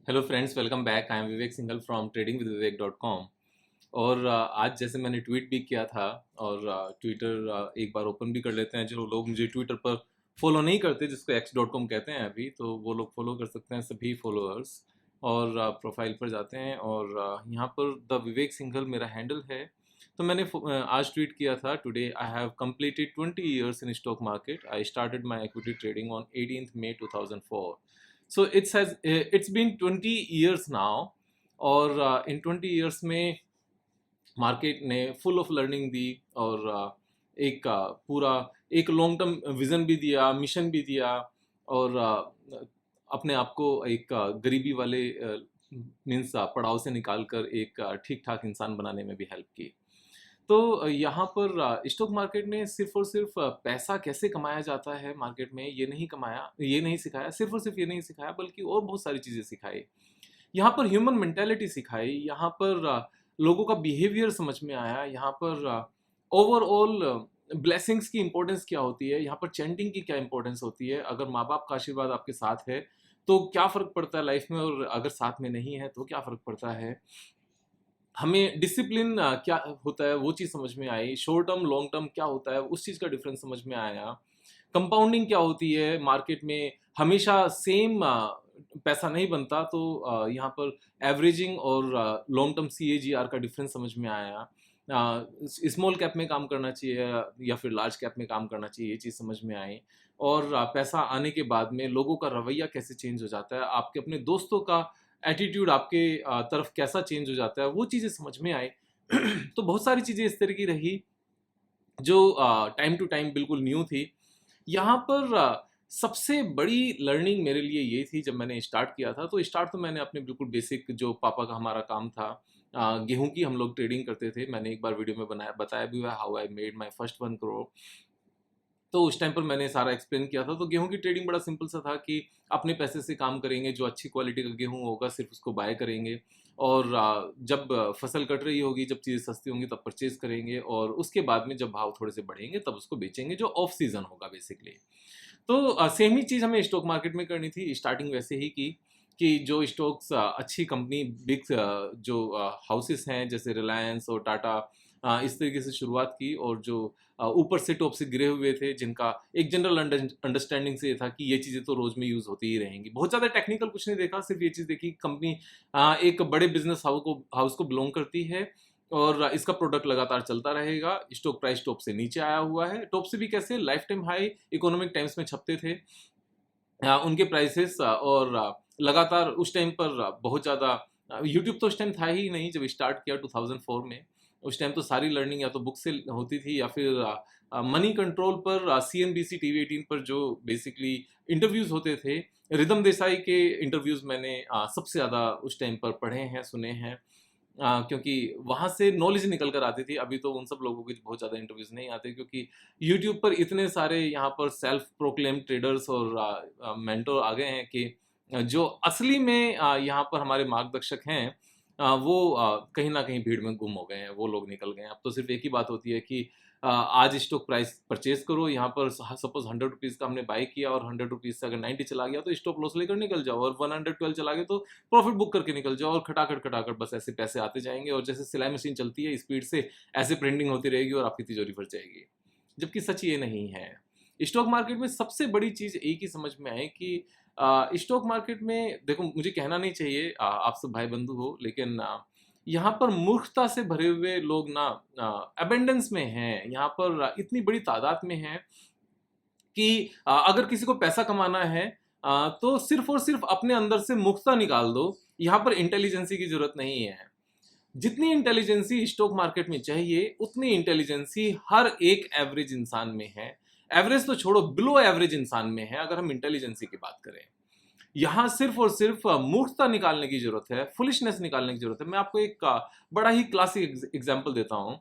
Hello friends, welcome back. I am Vivek Singhal from tradingwithvivek.com। और आज जैसे मैंने ट्वीट भी किया था और ट्विटर एक बार ओपन भी कर लेते हैं। जो लोग मुझे ट्विटर पर फॉलो नहीं करते, जिसको x.com कहते हैं अभी, तो वो लोग फॉलो कर सकते हैं सभी फॉलोअर्स। और प्रोफाइल पर जाते हैं और यहाँ पर द विवेक सिंघल मेरा हैंडल है। तो मैंने आज ट्वीट किया था, today I have completed 20 years in stock market. I started my equity trading on 18th May 2004। So it's been 20 years now। और इन 20 years में मार्केट ने फुल ऑफ लर्निंग दी और एक पूरा एक लॉन्ग टर्म विजन भी दिया, मिशन भी दिया। और अपने आप को एक गरीबी वाले मीन्स पड़ाव से निकाल कर एक ठीक ठाक इंसान बनाने में भी हेल्प की। तो यहाँ पर स्टॉक मार्केट ने सिर्फ और सिर्फ पैसा कैसे कमाया जाता है मार्केट में, ये नहीं सिखाया, सिर्फ और सिर्फ ये नहीं सिखाया, बल्कि और बहुत सारी चीज़ें सिखाई। यहाँ पर ह्यूमन मेंटालिटी सिखाई, यहाँ पर लोगों का बिहेवियर समझ में आया, यहाँ पर ओवरऑल ब्लेसिंग्स की इंपॉर्टेंस क्या होती है, यहाँ पर चैंटिंग की क्या इंपॉर्टेंस होती है। अगर माँ बाप का आशीर्वाद आपके साथ है तो क्या फ़र्क पड़ता है लाइफ में, और अगर साथ में नहीं है तो क्या फ़र्क पड़ता है। हमें डिसिप्लिन क्या होता है वो चीज़ समझ में आई। शॉर्ट टर्म लॉन्ग टर्म क्या होता है उस चीज़ का डिफरेंस समझ में आया। कंपाउंडिंग क्या होती है मार्केट में, हमेशा सेम पैसा नहीं बनता। तो यहाँ पर एवरेजिंग और लॉन्ग टर्म CAGR का डिफरेंस समझ में आया। स्मॉल कैप में काम करना चाहिए या फिर लार्ज कैप में काम करना चाहिए, ये चीज़ समझ में आई। और पैसा आने के बाद में लोगों का रवैया कैसे चेंज हो जाता है, आपके अपने दोस्तों का एटीट्यूड आपके तरफ कैसा चेंज हो जाता है, वो चीज़ें समझ में आई। तो बहुत सारी चीज़ें इस तरह की रही जो टाइम टू टाइम बिल्कुल न्यू थी। यहाँ पर सबसे बड़ी लर्निंग मेरे लिए ये थी, जब मैंने स्टार्ट किया था तो स्टार्ट तो मैंने अपने बिल्कुल बेसिक, जो पापा का हमारा काम था, गेहूं की हम लोग ट्रेडिंग करते थे। मैंने एक बार वीडियो में बताया भी हुआ, how I made my first 1 crore. तो उस टाइम पर मैंने सारा एक्सप्लेन किया था। तो गेहूं की ट्रेडिंग बड़ा सिंपल सा था कि अपने पैसे से काम करेंगे, जो अच्छी क्वालिटी का गेहूं होगा सिर्फ उसको बाय करेंगे, और जब फसल कट रही होगी, जब चीज़ें सस्ती होंगी तब परचेज करेंगे, और उसके बाद में जब भाव थोड़े से बढ़ेंगे तब उसको बेचेंगे, जो ऑफ सीजन होगा बेसिकली। तो सेम ही चीज़ हमें स्टॉक मार्केट में करनी थी। स्टार्टिंग वैसे ही की कि जो स्टॉक्स अच्छी कंपनी, बिग जो हाउसेस हैं जैसे रिलायंस और टाटा, इस तरीके से शुरुआत की। और जो ऊपर से टॉप से गिरे हुए थे, जिनका एक जनरल अंडरस्टैंडिंग से ये था कि ये चीज़ें तो रोज़ में यूज़ होती ही रहेंगी। बहुत ज़्यादा टेक्निकल कुछ नहीं देखा, सिर्फ ये चीज़ देखी कंपनी एक बड़े बिजनेस हाउस को बिलोंग करती है और इसका प्रोडक्ट लगातार चलता रहेगा। स्टॉक प्राइस टॉप से नीचे आया हुआ है, टॉप से भी कैसे, life time high economic times में छपते थे उनके प्राइसेस। और लगातार उस टाइम पर बहुत ज़्यादा यूट्यूब तो उस टाइम था ही नहीं जब स्टार्ट किया 2004 में। उस टाइम तो सारी लर्निंग या तो बुक से होती थी या फिर मनी कंट्रोल पर CNBC TV 18 पर जो बेसिकली इंटरव्यूज़ होते थे। रिदम देसाई के इंटरव्यूज़ मैंने सबसे ज़्यादा उस टाइम पर पढ़े हैं, सुने हैं, क्योंकि वहाँ से नॉलेज निकल कर आती थी। अभी तो उन सब लोगों के बहुत ज़्यादा इंटरव्यूज़ नहीं आते, क्योंकि यूट्यूब पर इतने सारे यहाँ पर सेल्फ प्रोक्लेम ट्रेडर्स और मेंटोर आ गए हैं कि जो असली में यहाँ पर हमारे मार्गदर्शक हैं, वो कहीं न कहीं भीड़ में गुम हो गए हैं, वो लोग निकल गए हैं। अब तो सिर्फ़ एक ही बात होती है कि आज स्टॉक प्राइस परचेज़ करो, यहाँ पर सपोज़ ₹100 का हमने बाय किया और ₹100 से अगर 90 चला गया तो स्टॉप लॉस लेकर निकल जाओ, और 112 चला गया तो प्रॉफिट बुक करके निकल जाओ, और खटाखट खटाखट बस ऐसे पैसे आते जाएँगे। और जैसे सिलाई मशीन चलती है स्पीड से, ऐसे प्रिंटिंग होती रहेगी और आपकी तिजोरी भर जाएगी। जबकि सच ये नहीं है। स्टॉक मार्केट में सबसे बड़ी चीज़ एक ही समझ में आई कि स्टॉक मार्केट में देखो, मुझे कहना नहीं चाहिए, आप सब भाई बंधु हो, लेकिन यहाँ पर मूर्खता से भरे हुए लोग ना अबेंडेंस में हैं। यहाँ पर इतनी बड़ी तादाद में हैं कि अगर किसी को पैसा कमाना है तो सिर्फ और सिर्फ अपने अंदर से मूर्खता निकाल दो। यहाँ पर इंटेलिजेंसी की जरूरत नहीं है। जितनी इंटेलिजेंसी स्टॉक मार्केट में चाहिए, उतनी इंटेलिजेंसी हर एक एवरेज इंसान में है। एवरेज तो छोड़ो, बिलो एवरेज इंसान में है अगर हम इंटेलिजेंसी की बात करें। यहाँ सिर्फ और सिर्फ मूर्खता निकालने की जरूरत है, फुलिशनेस निकालने की जरूरत है। मैं आपको एक बड़ा ही क्लासिक एग्जांपल देता हूँ।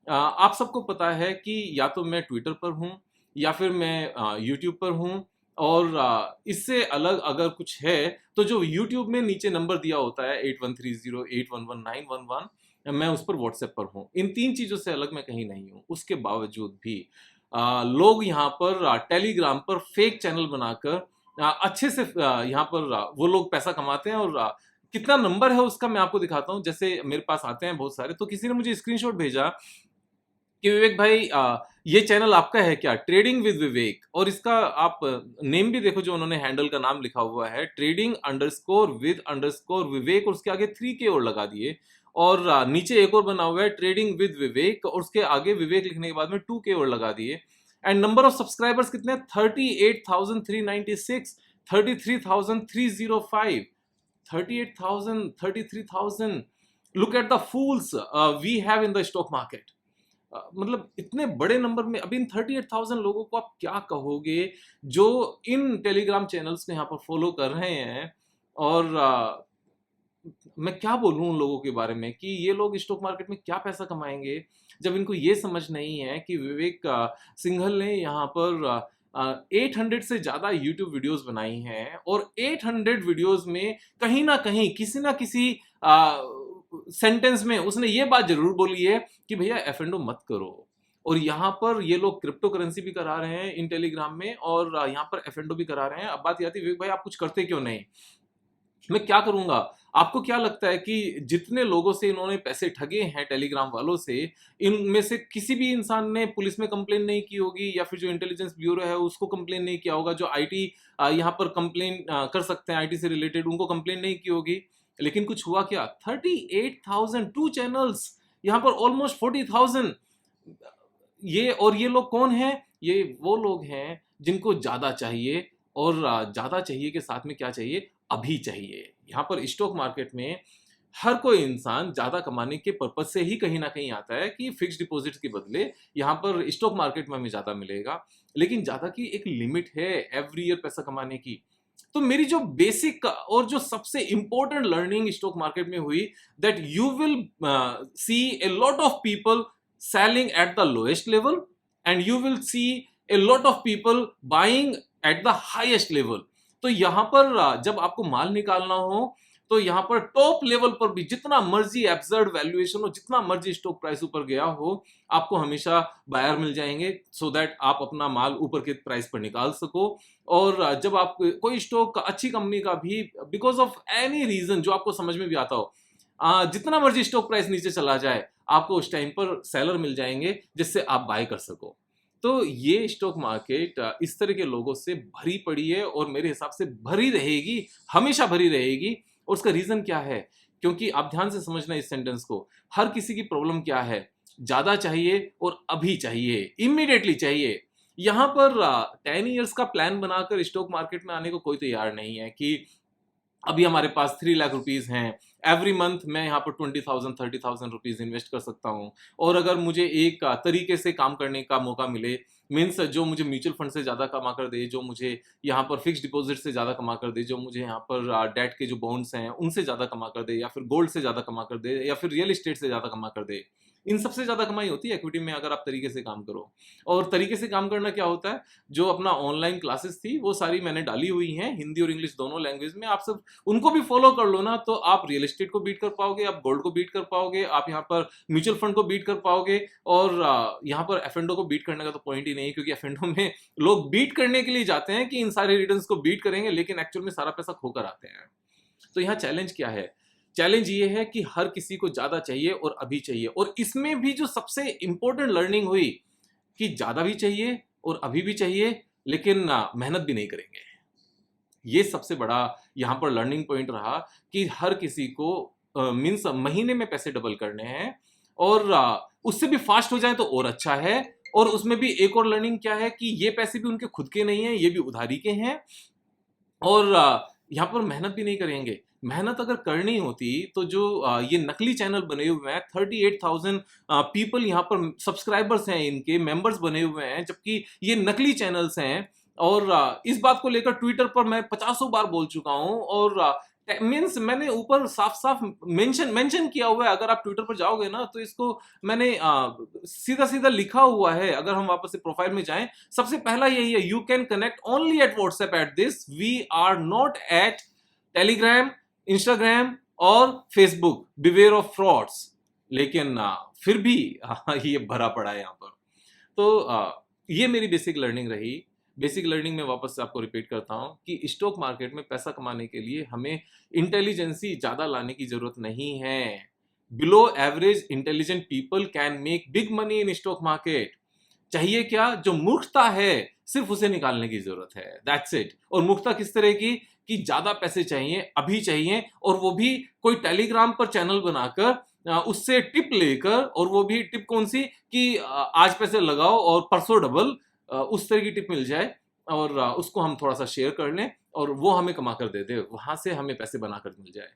आप सबको पता है कि या तो मैं ट्विटर पर हूँ या फिर मैं यूट्यूब पर हूँ, और इससे अलग अगर कुछ है तो जो यूट्यूब में नीचे नंबर दिया होता है 8130811911, मैं उस पर व्हाट्सएप पर हूँ। इन 3 चीज़ों से अलग मैं कहीं नहीं हूँ। उसके बावजूद भी लोग यहाँ पर टेलीग्राम पर फेक चैनल बनाकर अच्छे से यहाँ पर वो लोग पैसा कमाते हैं, और कितना नंबर है उसका मैं आपको दिखाता हूँ। जैसे मेरे पास आते हैं बहुत सारे, तो किसी ने मुझे स्क्रीनशॉट भेजा कि विवेक भाई ये चैनल आपका है क्या, ट्रेडिंग विद विवेक, और इसका आप नेम भी देखो, जो उन्होंने हैंडल का नाम लिखा हुआ है, ट्रेडिंग अंडरस्कोर विद अंडरस्कोर विवेक, और उसके आगे 3K और लगा दिए, और नीचे एक और बना हुआ है ट्रेडिंग विद विवेक, और उसके आगे विवेक लिखने के बाद में 2K और लगा दिए। एंड नंबर ऑफ सब्सक्राइबर्स कितने, 38,396, 33,305, 38,000, 33,000। Look at the fools we have in the stock market. मतलब इतने बड़े नंबर में, अभी इन 38,000 लोगों को आप क्या कहोगे जो इन टेलीग्राम चैनल्स को यहाँ पर फॉलो कर रहे हैं। और मैं क्या बोलूं उन लोगों के बारे में कि ये लोग स्टॉक मार्केट में क्या पैसा कमाएंगे, जब इनको ये समझ नहीं है कि विवेक सिंघल ने यहाँ पर 800 से ज्यादा यूट्यूब वीडियोस बनाई हैं, और 800 वीडियोस में कहीं ना कहीं किसी ना किसी सेंटेंस में उसने ये बात जरूर बोली है कि भैया एफ&ओ मत करो। और यहाँ पर ये लोग क्रिप्टो करेंसी भी करा रहे हैं इन टेलीग्राम में, और यहाँ पर एफ&ओ भी करा रहे हैं। अब बात ये आती है, विवेक भाई आप कुछ करते क्यों नहीं, मैं क्या करूंगा। आपको क्या लगता है कि जितने लोगों से इन्होंने पैसे ठगे हैं टेलीग्राम वालों से, इनमें से किसी भी इंसान ने पुलिस में कंप्लेन नहीं की होगी, या फिर जो इंटेलिजेंस ब्यूरो है उसको कंप्लेन नहीं किया होगा, जो आईटी यहाँ पर कंप्लेन कर सकते हैं आईटी से रिलेटेड, उनको कंप्लेन नहीं की होगी। लेकिन कुछ हुआ क्या, 38,000 2 चैनल्स, यहाँ पर ऑलमोस्ट 40,000। ये लोग कौन हैं, ये वो लोग हैं जिनको ज्यादा चाहिए, और ज्यादा चाहिए के साथ में क्या चाहिए, अभी चाहिए। यहाँ पर स्टॉक मार्केट में हर कोई इंसान ज्यादा कमाने के पर्पज से ही कहीं ना कहीं आता है कि फिक्स डिपॉजिट के बदले यहाँ पर स्टॉक मार्केट में हमें ज्यादा मिलेगा, लेकिन ज्यादा की एक लिमिट है एवरी ईयर पैसा कमाने की। तो मेरी जो बेसिक और जो सबसे इंपॉर्टेंट लर्निंग स्टॉक मार्केट में हुई, that you will see a lot of people selling at the lowest level and you will see a lot of people buying at the highest level। तो यहां पर जब आपको माल निकालना हो, तो यहां पर टॉप लेवल पर भी जितना मर्जी एब्सर्ड वैल्यूएशन हो, जितना मर्जी स्टॉक प्राइस ऊपर गया हो, आपको हमेशा बायर मिल जाएंगे, सो दैट आप अपना माल ऊपर के प्राइस पर निकाल सको। और जब आप कोई स्टॉक अच्छी कंपनी का भी बिकॉज ऑफ एनी रीजन जो आपको समझ में भी आता हो, जितना मर्जी स्टॉक प्राइस नीचे चला जाए, आपको उस टाइम पर सेलर मिल जाएंगे जिससे आप बाय कर सको। तो ये स्टॉक मार्केट इस तरह के लोगों से भरी पड़ी है, और मेरे हिसाब से भरी रहेगी, हमेशा भरी रहेगी। और उसका रीजन क्या है, क्योंकि आप ध्यान से समझना इस सेंटेंस को, हर किसी की प्रॉब्लम क्या है, ज्यादा चाहिए और अभी चाहिए, इमीडिएटली चाहिए। यहाँ पर 10 ईयर्स का प्लान बनाकर स्टॉक मार्केट में आने को कोई तैयार नहीं है कि अभी हमारे पास 3 लाख रुपीज हैं, एवरी मंथ मैं यहाँ पर 20,000 30,000 रुपीज इन्वेस्ट कर सकता हूँ, और अगर मुझे एक तरीके से काम करने का मौका मिले, मीन्स जो मुझे म्यूचुअल फंड से ज्यादा कमा कर दे, जो मुझे यहाँ पर फिक्स डिपॉजिट से ज्यादा कमा कर दे, जो मुझे यहाँ पर डेट के जो बॉन्ड्स हैं उनसे ज्यादा कमा कर दे, या फिर गोल्ड से ज्यादा कमा कर दे, या फिर रियल एस्टेट से ज्यादा कमा कर दे, इन सबसे ज्यादा कमाई होती है इक्विटी में अगर आप तरीके से काम करो। और तरीके से काम करना क्या होता है, जो अपना ऑनलाइन क्लासेस थी वो सारी मैंने डाली हुई हैं, हिंदी और इंग्लिश दोनों लैंग्वेज में, आप सब उनको भी फॉलो कर लो ना, तो आप रियल एस्टेट को बीट कर पाओगे, आप गोल्ड को बीट कर पाओगे, आप यहाँ पर म्यूचुअल फंड को बीट कर पाओगे। और यहाँ पर एफ&ओ को बीट करने का तो पॉइंट ही नहीं है, क्योंकि एफ&ओ में लोग बीट करने के लिए जाते हैं कि इन सारे रिटर्न्स को बीट करेंगे, लेकिन एक्चुअल में सारा पैसा खोकर आते हैं। तो यहाँ चैलेंज क्या है, चैलेंज ये है कि हर किसी को ज्यादा चाहिए और अभी चाहिए। और इसमें भी जो सबसे इंपॉर्टेंट लर्निंग हुई कि ज्यादा भी चाहिए और अभी भी चाहिए, लेकिन मेहनत भी नहीं करेंगे। ये सबसे बड़ा यहाँ पर लर्निंग पॉइंट रहा कि हर किसी को मीन्स महीने में पैसे डबल करने हैं, और उससे भी फास्ट हो जाए तो और अच्छा है। और उसमें भी एक और लर्निंग क्या है कि ये पैसे भी उनके खुद के नहीं है, ये भी उधारी के हैं, और यहाँ पर मेहनत भी नहीं करेंगे। मेहनत अगर करनी होती तो जो ये नकली चैनल बने हुए हैं, 38,000 पीपल यहाँ पर सब्सक्राइबर्स हैं, इनके मेंबर्स बने हुए हैं, जबकि ये नकली चैनल्स हैं। और इस बात को लेकर ट्विटर पर मैं 50 बार बोल चुका हूं, और मीन्स मैंने ऊपर साफ साफ मेंशन किया हुआ है। अगर आप ट्विटर पर जाओगे ना, तो इसको मैंने सीधा सीधा लिखा हुआ है। अगर हम वापस से प्रोफाइल में जाएं, सबसे पहला यही है, you can connect only at WhatsApp at this, we are not at Telegram, Instagram और फेसबुक, बिवेयर ऑफ फ्रॉड्स। लेकिन फिर भी ये भरा पड़ा है यहाँ पर। तो ये मेरी बेसिक लर्निंग रही। बेसिक लर्निंग में वापस से आपको रिपीट करता हूँ कि स्टॉक मार्केट में पैसा कमाने के लिए हमें इंटेलिजेंसी ज़्यादा लाने की ज़रूरत नहीं है। Below average intelligent people can make big money in stock market. चाहिए क्या? जो मूर्खता है सिर्फ उसे निकालने की जरूरत है, दैट्स इट। और मूर्खता किस तरह की? कि ज्यादा पैसे चाहिए, अभी चाहिए, और वो भी कोई टेलीग्राम पर चैनल बनाकर उससे टिप लेकर, और वो भी टिप कौन सी कि आज पैसे लगाओ और परसों डबल, उस तरह की टिप मिल जाए और उसको हम थोड़ा सा शेयर कर लें और वो हमें कमा कर दे दे, वहां से हमें पैसे बनाकर मिल जाए।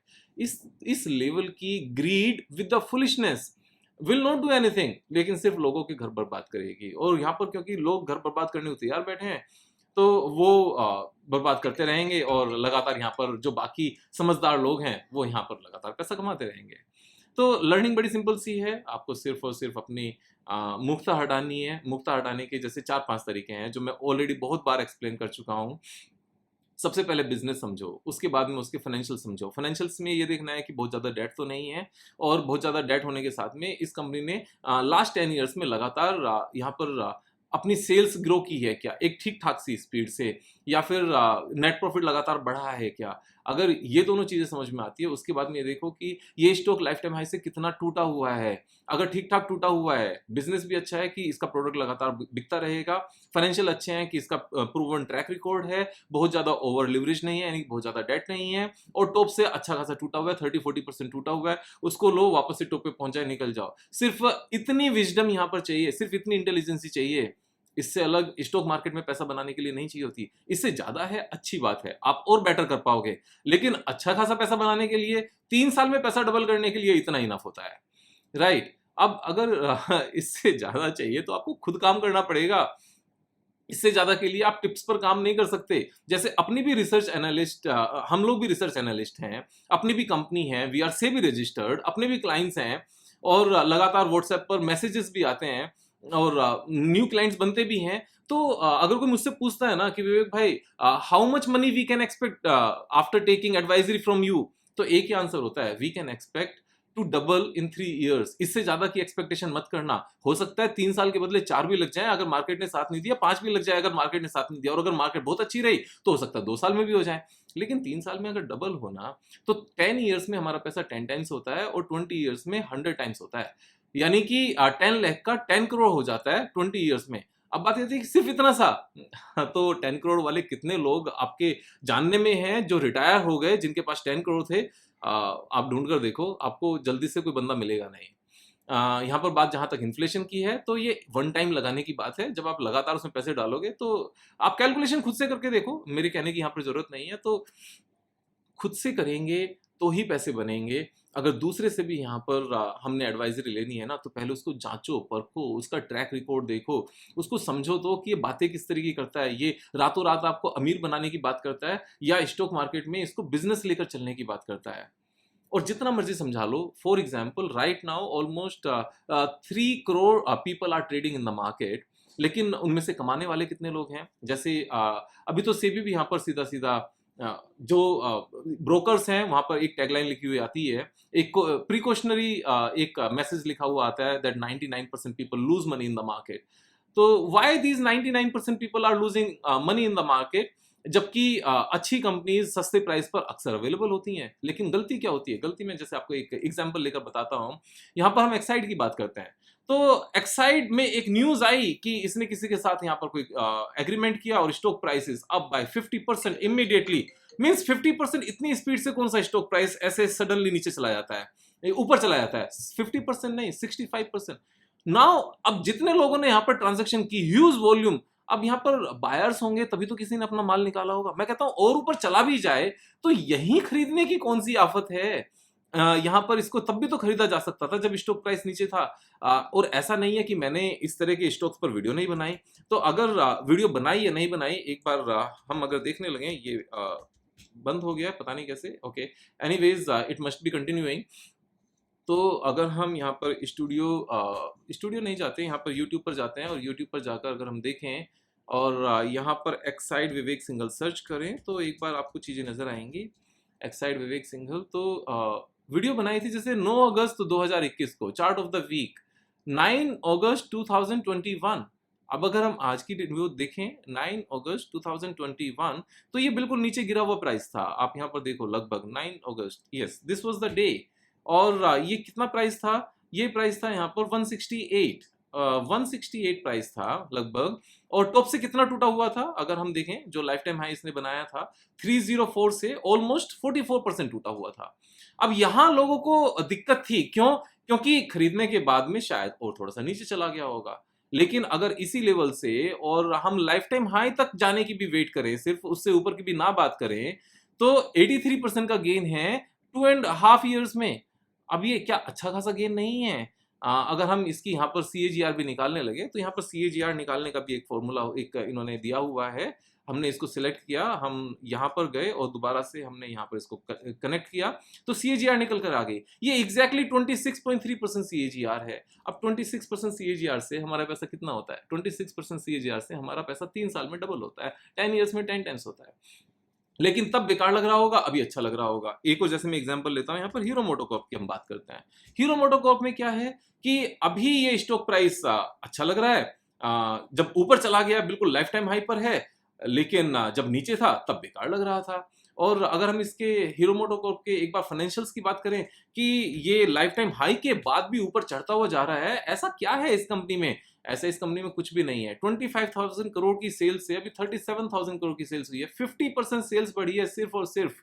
इस लेवल की greed with the foolishness will not do anything, लेकिन सिर्फ लोगों के घर बर्बाद करेगी। और यहाँ पर क्योंकि लोग घर बर्बाद करने को तैयार बैठे हैं, तो वो बर्बाद करते रहेंगे और लगातार यहाँ पर जो बाकी समझदार लोग हैं वो यहाँ पर लगातार पैसा कमाते रहेंगे। तो लर्निंग बड़ी सिंपल सी है, आपको सिर्फ और सिर्फ अपनी मूर्खता हटानी है। मूर्खता हटाने के जैसे 4-5 तरीके हैं जो मैं ऑलरेडी बहुत बार एक्सप्लेन कर चुका हूँ। सबसे पहले बिजनेस समझो, उसके बाद में उसके फाइनेंशियल समझो। फाइनेंशियल्स में ये देखना है कि बहुत ज़्यादा डेट तो नहीं है, और बहुत ज़्यादा डेट होने के साथ में इस कंपनी ने लास्ट 10 ईयर्स में लगातार यहाँ पर अपनी सेल्स ग्रो की है क्या एक ठीक ठाक सी स्पीड से, या फिर नेट प्रॉफिट लगातार बढ़ा है क्या। अगर ये दोनों चीज़ें समझ में आती है, उसके बाद में ये देखो कि ये स्टॉक लाइफ टाइम हाई से कितना टूटा हुआ है। अगर ठीक ठाक टूटा हुआ है, बिजनेस भी अच्छा है कि इसका प्रोडक्ट लगातार बिकता रहेगा, फाइनेंशियल अच्छे हैं कि इसका प्रूवन ट्रैक रिकॉर्ड है, बहुत ज़्यादा ओवर लिवरेज नहीं है यानी बहुत ज़्यादा डेट नहीं है, और टॉप से अच्छा खासा टूटा हुआ है, 30-40% टूटा हुआ है, उसको लो वापस से टॉप पे पहुंचाए, निकल जाओ। सिर्फ इतनी विजडम यहाँ पर चाहिए, सिर्फ इतनी इंटेलिजेंसी चाहिए। इससे अलग स्टॉक मार्केट में पैसा बनाने के लिए नहीं चाहिए होती। इससे ज्यादा है अच्छी बात है, आप और बेटर कर पाओगे, लेकिन अच्छा खासा पैसा बनाने के लिए 3 साल में पैसा डबल करने के लिए इतना इनफ होता है, राइट। अब अगर इससे ज्यादा चाहिए तो आपको खुद काम करना पड़ेगा। इससे ज्यादा के लिए आप टिप्स पर काम नहीं कर सकते। जैसे अपनी भी रिसर्च एनालिस्ट, हम लोग भी रिसर्च एनालिस्ट हैं, अपनी भी कंपनी है, वी आर से भी रजिस्टर्ड, अपने भी क्लाइंट्स हैं, और लगातार व्हाट्सएप पर मैसेजेस भी आते हैं, और न्यू क्लाइंट्स बनते भी हैं। तो अगर कोई मुझसे पूछता है ना कि विवेक भाई, how much money we can expect after taking advisory from you, तो एक ही आंसर होता है, we can expect to double in 3 years. इससे ज्यादा की एक्सपेक्टेशन मत करना। हो सकता है 3 साल के बदले 4 भी लग जाए अगर मार्केट ने साथ नहीं दिया, 5 भी लग जाए अगर मार्केट ने साथ नहीं दिया, और अगर मार्केट बहुत अच्छी रही तो हो सकता है 2 साल में भी हो जाए। लेकिन 3 साल में अगर डबल होना, तो 10 ईयर्स में हमारा पैसा 10 टाइम्स होता है, और 20 ईयर्स में 100 टाइम्स होता है। यानी कि 10 लाख का 10 करोड़ हो जाता है 20 ईयर्स में। अब बात ये थी कि सिर्फ इतना सा तो 10 करोड़ वाले कितने लोग आपके जानने में हैं जो रिटायर हो गए, जिनके पास 10 करोड़ थे? आप ढूंढ कर देखो, आपको जल्दी से कोई बंदा मिलेगा नहीं। यहाँ पर बात जहां तक इन्फ्लेशन की है, तो ये वन टाइम लगाने की बात है। जब आप लगातार उसमें पैसे डालोगे तो आप कैलकुलेशन खुद से करके देखो, मेरे कहने की यहाँ पर जरूरत नहीं है। तो खुद से करेंगे तो ही पैसे बनेंगे। अगर दूसरे से भी यहाँ पर हमने एडवाइजरी लेनी है ना, तो पहले उसको जांचो, परखो, उसका ट्रैक रिकॉर्ड देखो, उसको समझो तो कि ये बातें किस तरीके की करता है, ये रातों रात आपको अमीर बनाने की बात करता है, या स्टॉक मार्केट में इसको बिजनेस लेकर चलने की बात करता है। और जितना मर्जी समझा लो, for example right now almost 3 crore people are trading in the market, लेकिन उनमें से कमाने वाले कितने लोग हैं? जैसे अभी तो सेबी भी यहाँ पर सीधा सीधा जो ब्रोकर्स हैं वहां पर एक टैगलाइन लिखी हुई आती है, एक प्रिकॉशनरी एक मैसेज लिखा हुआ आता है that 99% people lose money in the market. तो why these 99% people are losing money in the market, जबकि अच्छी कंपनीज सस्ते प्राइस पर अक्सर अवेलेबल होती हैं। लेकिन गलती क्या होती है? गलती में जैसे आपको एक एग्जांपल लेकर बताता हूं। यहाँ पर हम एक्साइड की बात करते हैं, तो एक्साइड में एक न्यूज आई कि इसने किसी के साथ यहाँ पर कोई एग्रीमेंट किया और stock prices up by 50% immediately. Means 50% इतनी स्पीड से कौन सा स्टॉक प्राइस ऐसे सडनली नीचे चला जाता है, ऊपर चला जाता है? 50% नहीं, 65%। नाउ अब जितने लोगों ने यहाँ पर ट्रांजेक्शन की, ह्यूज वॉल्यूम, अब यहाँ पर बायर्स होंगे तभी तो किसी ने अपना माल निकाला होगा। मैं कहता हूं और ऊपर चला भी जाए तो यही खरीदने की कौन सी आफत है? यहाँ पर इसको तब भी तो खरीदा जा सकता था जब स्टॉक प्राइस नीचे था। और ऐसा नहीं है कि मैंने इस तरह के स्टॉक्स पर वीडियो नहीं बनाई। तो अगर वीडियो बनाई या नहीं बनाई, एक बार हम अगर देखने लगे, ये बंद हो गया पता नहीं कैसे, okay, anyways it must be continuing. तो अगर हम यहाँ पर स्टूडियो नहीं जाते, यहाँ पर यूट्यूब पर जाते हैं, और यूट्यूब पर जाकर अगर हम देखें और यहाँ पर एक्साइड विवेक सिंघल सर्च करें, तो एक बार आपको चीज़ें नज़र आएंगी। एक्साइड विवेक सिंघल तो वीडियो बनाई थी जैसे 9 अगस्त 2021 को, चार्ट ऑफ द वीक, 9 अगस्त 2021। अब अगर हम आज की वीडियो देखें 9 अगस्त 2021, तो ये बिल्कुल नीचे गिरा हुआ प्राइस था। आप यहाँ पर देखो लगभग 9 अगस्त, yes this was the day. और ये कितना प्राइस था? ये प्राइस था यहाँ पर 168, 168 प्राइस था लगभग। और टॉप से कितना टूटा हुआ था अगर हम देखें, जो लाइफ टाइम हाई इसने बनाया था 304 से ऑलमोस्ट 44% टूटा हुआ था। अब यहां लोगों को दिक्कत थी, क्यों? क्योंकि खरीदने के बाद में शायद और थोड़ा सा नीचे चला गया होगा। लेकिन अगर इसी लेवल से और हम लाइफ टाइम हाई तक जाने की भी वेट करें, सिर्फ उससे ऊपर की भी ना बात करें, तो 83% का गेन है 2.5 ईयर्स में। अब ये क्या अच्छा खासा गेन नहीं है? अगर हम इसकी यहाँ पर CAGR भी निकालने लगे, तो यहाँ पर CAGR निकालने का भी एक फॉर्मूला एक इन्होंने दिया हुआ है। हमने इसको सिलेक्ट किया, हम यहाँ पर गए और दोबारा से हमने यहाँ पर इसको कनेक्ट किया, तो CAGR निकल कर आ गई। ये एग्जैक्टली 26.3% CAGR है। अब 26% CAGR से हमारा पैसा कितना होता है? 26% CAGR से हमारा पैसा 3 साल में डबल होता है, 10 ईयर्स में 10 टाइम्स होता है। लेकिन तब बेकार लग रहा होगा, अभी अच्छा लग रहा होगा। एक और जैसे मैं एग्जांपल लेता हूं, यहाँ पर हीरो मोटोकॉर्प की हम बात करते हैं। हीरो मोटोकॉर्प में क्या है कि अभी ये स्टॉक प्राइस अच्छा लग रहा है, जब ऊपर चला गया बिल्कुल लाइफ टाइम हाई पर है, लेकिन जब नीचे था तब बेकार लग रहा था। और अगर हम इसके हीरो मोटोकॉर्प के एक बार फाइनेंशियल्स की बात करें कि ये लाइफ टाइम हाई के बाद भी ऊपर चढ़ता हुआ जा रहा है, ऐसा क्या है इस कंपनी में? ऐसा इस कंपनी में कुछ भी नहीं है। 25,000 करोड़ की सेल्स से अभी 37,000 करोड़ की सेल्स हुई है, 50% सेल्स बढ़ी है सिर्फ और सिर्फ।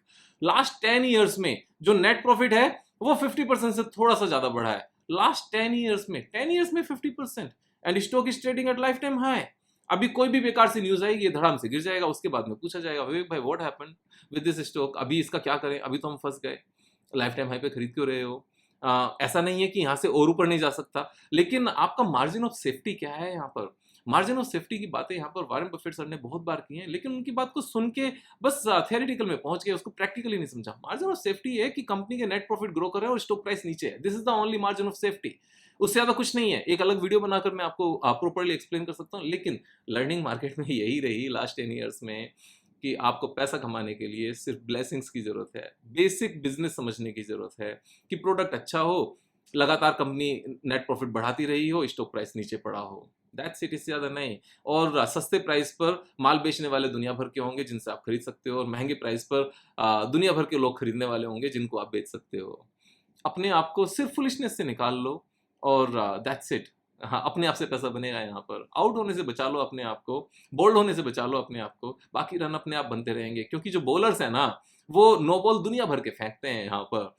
लास्ट 10 ईयर्स में जो नेट प्रॉफिट है वो 50% से थोड़ा सा ज्यादा बढ़ा है लास्ट 10 ईयर्स में, 10 ईयर्स में 50%। And stock is trading at life time high. अभी कोई भी बेकार सी न्यूज आएगी, ये धड़ाम से गिर जाएगा, उसके बाद में पूछा जाएगा विवेक भाई what happened with this stock, अभी इसका क्या करें, अभी तो हम फंस गए, लाइफ टाइम हाई पे खरीद क्यों रहे हो? ऐसा नहीं है कि यहाँ से और ऊपर नहीं जा सकता, लेकिन आपका मार्जिन ऑफ सेफ्टी क्या है यहाँ पर? मार्जिन ऑफ सेफ्टी की बातें यहाँ पर वारेन बफेट सर ने बहुत बार की हैं, लेकिन उनकी बात को सुन के बस थियोरेटिकल में पहुंच गए, उसको प्रैक्टिकली नहीं समझा। मार्जिन ऑफ सेफ्टी है कि कंपनी के नेट प्रॉफिट ग्रो कर रहे हैं और स्टॉक प्राइस नीचे है, this is the only margin of safety. उससे ज्यादा कुछ नहीं है। एक अलग वीडियो बनाकर मैं आपको प्रॉपर्ली एक्सप्लेन कर सकता हूँ, लेकिन लर्निंग मार्केट में यही रही लास्ट 10 ईयर्स में कि आपको पैसा कमाने के लिए सिर्फ ब्लेसिंग्स की जरूरत है, बेसिक बिजनेस समझने की जरूरत है कि प्रोडक्ट अच्छा हो, लगातार कंपनी नेट प्रॉफिट बढ़ाती रही हो, स्टॉक प्राइस नीचे पड़ा हो, दैट्स इट, इससे ज्यादा नहीं। और सस्ते प्राइस पर माल बेचने वाले दुनिया भर के होंगे जिनसे आप खरीद सकते हो, और महंगे प्राइस पर दुनिया भर के लोग खरीदने वाले होंगे जिनको आप बेच सकते हो। अपने आप को सिर्फ फुलिशनेस से निकाल लो और दैट्स इट। हाँ, अपने आप से पैसा बनेगा। यहाँ पर आउट होने से बचा लो अपने आप को, बोल्ड होने से बचा लो अपने आप को, बाकी रन अपने आप बनते रहेंगे। क्योंकि जो बॉलर्स है ना, वो नो बॉल दुनिया भर के फेंकते हैं यहाँ पर।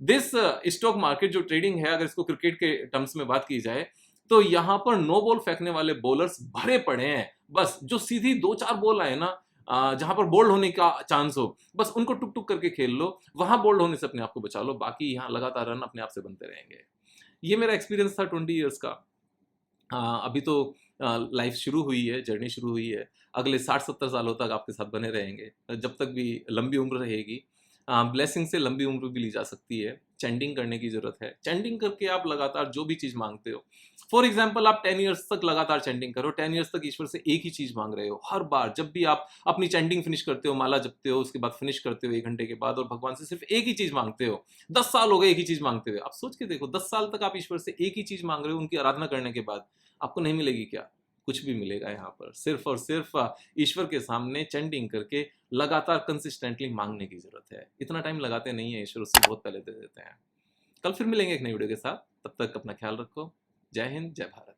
दिस स्टॉक मार्केट जो ट्रेडिंग है, अगर इसको क्रिकेट के टर्म्स में बात की जाए, तो यहाँ पर नो बॉल फेंकने वाले बॉलर्स भरे पड़े हैं। बस जो सीधी 2-4 बॉल आए ना, जहां पर बोल्ड होने का चांस हो, बस उनको टुक टुक करके खेल लो, वहां बोल्ड होने से अपने आप को बचा लो, बाकी यहाँ लगातार रन अपने आप से बनते रहेंगे। ये मेरा एक्सपीरियंस था 20 ईयर्स का। अभी तो लाइफ शुरू हुई है, जर्नी शुरू हुई है। अगले 60-70 सालों तक आपके साथ बने रहेंगे, जब तक भी लंबी उम्र रहेगी। ब्लेसिंग से लंबी उम्र भी ली जा सकती है, चैंटिंग करने की जरूरत है। चैंटिंग करके आप लगातार जो भी चीज मांगते हो, फॉर एग्जाम्पल आप 10 ईयर्स तक लगातार चैंटिंग करो, 10 ईयर्स तक ईश्वर से एक ही चीज मांग रहे हो। हर बार जब भी आप अपनी चैंटिंग फिनिश करते हो, माला जपते हो, उसके बाद फिनिश करते हो 1 घंटे के बाद, और भगवान से सिर्फ एक ही चीज मांगते हो। 10 साल हो गए एक ही चीज मांगते हुए। आप सोच के देखो, 10 साल तक आप ईश्वर से एक ही चीज मांग रहे हो, उनकी आराधना करने के बाद आपको नहीं मिलेगी क्या? कुछ भी मिलेगा यहाँ पर। सिर्फ और सिर्फ ईश्वर के सामने चैंटिंग करके लगातार कंसिस्टेंटली मांगने की जरूरत है। इतना टाइम लगाते नहीं है ईश्वर, उससे बहुत पहले दे देते हैं। कल फिर मिलेंगे एक नई वीडियो के साथ, तब तक अपना ख्याल रखो। जय हिंद, जय भारत।